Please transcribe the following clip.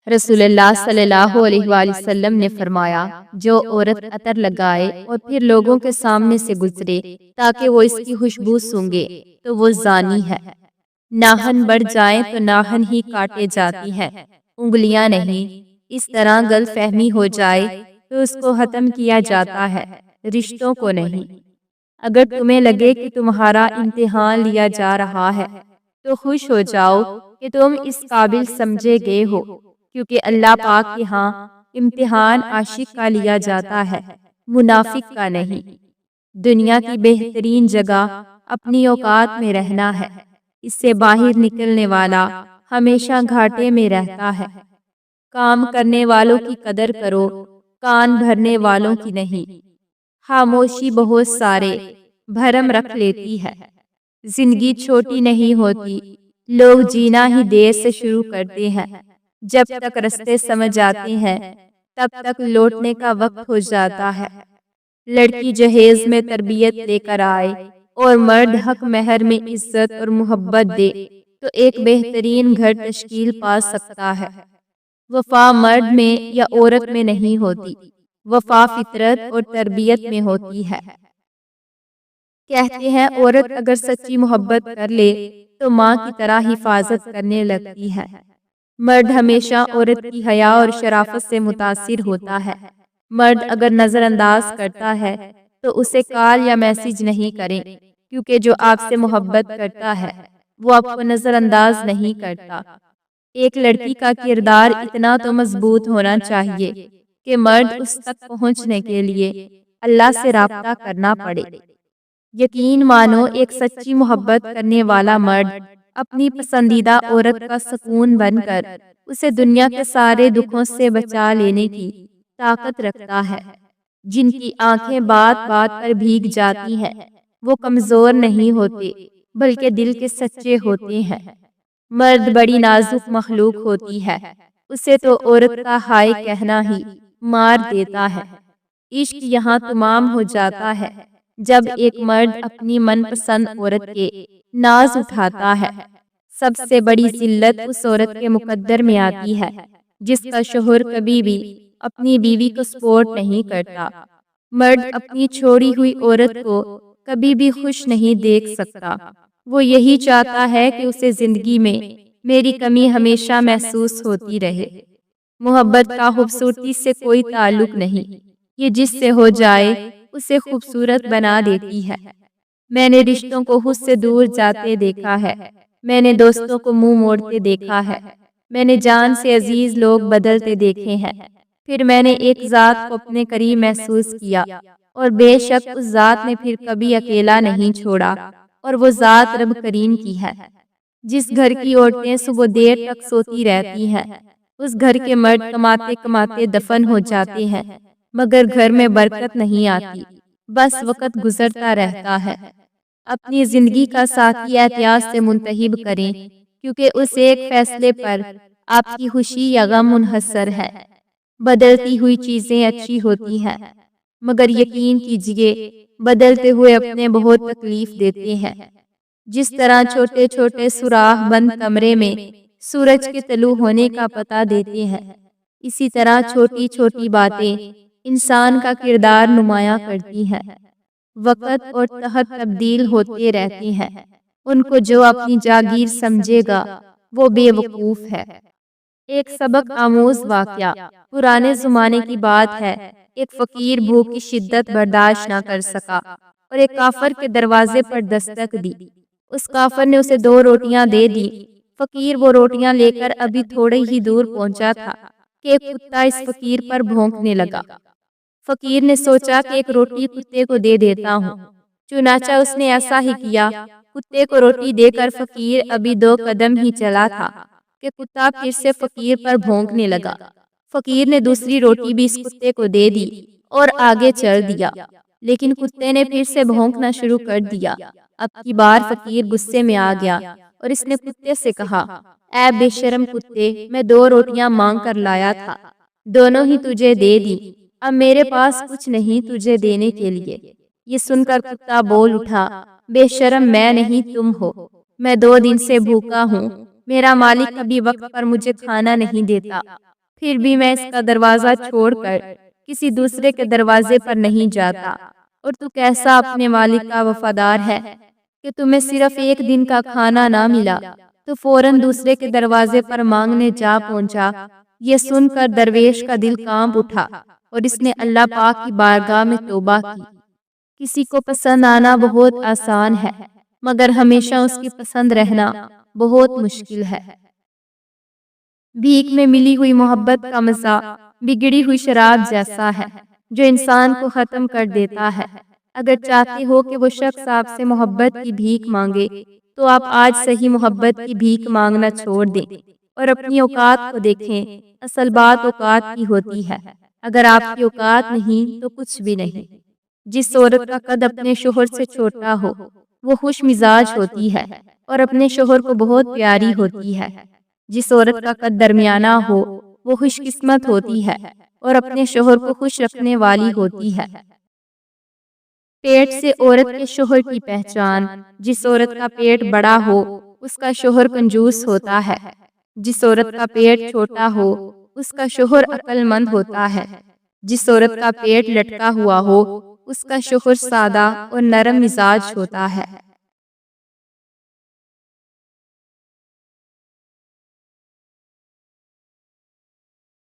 رسول اللہ صلی اللہ علیہ وآلہ وسلم نے فرمایا، جو عورت عطر لگائے اور پھر لوگوں کے سامنے سے گزرے تاکہ وہ اس کی خوشبو سونگے تو وہ زانی ہے۔ ناخن بڑھ جائیں تو ناخن ہی کاٹے جاتی ہیں، انگلیاں نہیں۔ اس طرح غلط فہمی ہو جائے تو اس کو ختم کیا جاتا ہے، رشتوں کو نہیں۔ اگر تمہیں لگے کہ تمہارا امتحان لیا جا رہا ہے تو خوش ہو جاؤ کہ تم اس قابل سمجھے گئے ہو، کیونکہ اللہ پاک کے ہاں امتحان عاشق کا لیا جاتا ہے، منافق کا نہیں۔ دنیا کی بہترین جگہ اپنی اوقات میں رہنا ہے، اس سے باہر نکلنے والا ہمیشہ گھاٹے میں رہتا ہے۔ کام کرنے والوں کی قدر کرو، کان بھرنے والوں کی نہیں۔ خاموشی بہت سارے بھرم رکھ لیتی ہے۔ زندگی چھوٹی نہیں ہوتی، لوگ جینا ہی دیر سے شروع کرتے ہیں۔ جب تک رستے سمجھ آتے ہیں تب تک لوٹنے کا وقت ہو جاتا ہے۔ لڑکی جہیز میں تربیت لے کر آئے اور مرد حق مہر میں عزت اور محبت دے تو ایک بہترین گھر تشکیل پا سکتا ہے۔ وفا مرد میں یا عورت میں نہیں ہوتی، وفا فطرت اور تربیت میں ہوتی ہے۔ کہتے ہیں عورت اگر سچی محبت کر لے تو ماں کی طرح حفاظت کرنے لگتی ہے۔ مرد ہمیشہ عورت کی حیا اور شرافت سے متاثر ہوتا ہے۔ مرد اگر نظر انداز کرتا ہے تو اسے کال یا میسج نہیں کریں، کیونکہ جو آپ سے محبت کرتا ہے وہ آپ کو نظر انداز نہیں کرتا۔ ایک لڑکی کا کردار اتنا تو مضبوط ہونا چاہیے کہ مرد اس تک پہنچنے کے لیے اللہ سے رابطہ کرنا پڑے۔ یقین مانو ایک سچی محبت کرنے والا مرد اپنی پسندیدہ عورت کا سکون بن کر اسے دنیا کے سارے دکھوں سے بچا لینے کی طاقت رکھتا ہے۔ جن کی آنکھیں بات بات پر بھیگ جاتی ہیں وہ کمزور نہیں ہوتے بلکہ دل کے سچے ہوتے ہیں۔ مرد بڑی نازک مخلوق ہوتی ہے، اسے تو عورت کا ہائے کہنا ہی مار دیتا ہے۔ عشق یہاں تمام ہو جاتا ہے جب ایک مرد اپنی من پسند عورت کے ناز اٹھاتا ہے۔ سب سے بڑی ذلت اس عورت کے مقدر میں آتی ہے جس کا شوہر کبھی بھی اپنی بیوی کو سپورٹ نہیں کرتا۔ مرد اپنی چھوڑی ہوئی عورت کو کبھی بھی خوش نہیں دیکھ سکتا، وہ یہی چاہتا ہے کہ اسے زندگی میں میری کمی ہمیشہ محسوس ہوتی رہے۔ محبت کا خوبصورتی سے کوئی تعلق نہیں، یہ جس سے ہو جائے اسے خوبصورت بنا دیتی ہے۔ میں نے رشتوں کو خود سے دور جاتے دیکھا ہے، میں نے دوستوں کو منہ موڑتے دیکھا ہے، میں نے جان سے عزیز لوگ بدلتے دیکھے ہیں، پھر میں نے ایک ذات کو اپنے قریب محسوس کیا اور بے شک اس ذات نے پھر کبھی اکیلا نہیں چھوڑا، اور وہ ذات رب کریم کی ہے۔ جس گھر کی عورتیں صبح دیر تک سوتی رہتی ہیں اس گھر کے مرد کماتے کماتے دفن ہو جاتے ہیں، مگر گھر میں برکت نہیں آتی، بس وقت گزرتا رہتا ہے۔ اپنی زندگی کا ساتھی احتیاط سے منتخب کریں، کیونکہ اس ایک فیصلے پر آپ کی خوشی یا غم منحصر ہے۔ بدلتی ہوئی چیزیں اچھی ہوتی ہیں، مگر یقین کیجیے بدلتے ہوئے اپنے بہت تکلیف دیتے ہیں۔ جس طرح چھوٹے چھوٹے سوراخ بند کمرے میں سورج کے طلوع ہونے کا پتہ دیتے ہیں، اسی طرح چھوٹی چھوٹی باتیں انسان کا کردار نمایاں کرتی ہیں۔ وقت اور تحت تبدیل ہوتے رہتے ہیں، ان کو جو اپنی جاگیر سمجھے گا وہ بے وقوف ہے۔ ایک سبق آموز واقعہ پرانے زمانے کی بات ہے۔ ایک فقیر بھوک کی شدت برداشت نہ کر سکا اور ایک کافر کے دروازے پر دستک دی۔ اس کافر نے اسے 2 روٹیاں دے دی۔ فقیر وہ روٹیاں لے کر ابھی تھوڑے ہی دور پہنچا تھا کہ ایک کتا اس فقیر پر بھونکنے لگا۔ فقیر نے سوچا کہ ایک روٹی کتے کو دے دیتا ہوں، چنانچہ اس نے ایسا ہی کیا۔ کتے کو روٹی دے کر فقیر ابھی 2 قدم ہی چلا تھا کہ کتا پھر سے فقیر پر بھونکنے لگا۔ فقیر نے دوسری روٹی بھی اس کتے کو دے دی اور آگے چل دیا، لیکن کتے نے پھر سے بھونکنا شروع کر دیا۔ اب کی بار فقیر غصے میں آ گیا اور اس نے کتے سے کہا، اے بے شرم کتے، میں 2 روٹیاں مانگ کر لایا تھا، دونوں ہی تجھے دے دی، اب میرے پاس کچھ نہیں تجھے دینے کے لیے۔ یہ سن کر کتا بول اٹھا، بے شرم میں نہیں تم ہو، میں 2 دن سے بھوکا ہوں، میرا مالک کبھی وقت پر مجھے کھانا نہیں دیتا، پھر بھی میں اس کا دروازہ چھوڑ کر کسی دوسرے کے دروازے پر نہیں جاتا۔ اور تو کیسا اپنے مالک کا وفادار ہے کہ تمہیں صرف ایک دن کا کھانا نہ ملا تو فوراً دوسرے کے دروازے پر مانگنے جا پہنچا۔ یہ سن کر درویش کا دل کانپ اٹھا اور اس نے اللہ پاک کی بارگاہ میں توبہ کی۔ کسی کو پسند آنا بہت آسان ہے، مگر ہمیشہ اس کی پسند رہنا بہت مشکل ہے۔ بھیک میں ملی ہوئی محبت کا مزہ بگڑی ہوئی شراب جیسا ہے جو انسان کو ختم کر دیتا ہے۔ اگر چاہتے ہو کہ وہ شخص آپ سے محبت کی بھیک مانگے تو آپ آج سے ہی محبت کی بھیک مانگنا چھوڑ دیں اور اپنی اوقات کو دیکھیں۔ اصل بات اوقات کی ہوتی ہے، اگر آپ کی اوقات نہیں تو کچھ بھی نہیں۔ جس عورت کا قد اپنے شوہر سے چھوٹا ہو وہ خوش مزاج ہوتی ہے اور اپنے شوہر کو بہت پیاری ہوتی ہے۔ جس عورت کا قد درمیانہ ہو وہ خوش قسمت ہوتی ہے اور اپنے شوہر کو خوش رکھنے والی ہوتی ہے۔ پیٹ سے عورت کے شوہر کی پہچان: جس عورت کا پیٹ بڑا ہو اس کا شوہر کنجوس ہوتا ہے۔ جس عورت کا پیٹ چھوٹا ہو اس کا شوہر عقل مند ہوتا ہے۔ جس عورت کا پیٹ لٹکا ہوا ہو اس کا شوہر سادہ اور نرم مزاج ہوتا ہے۔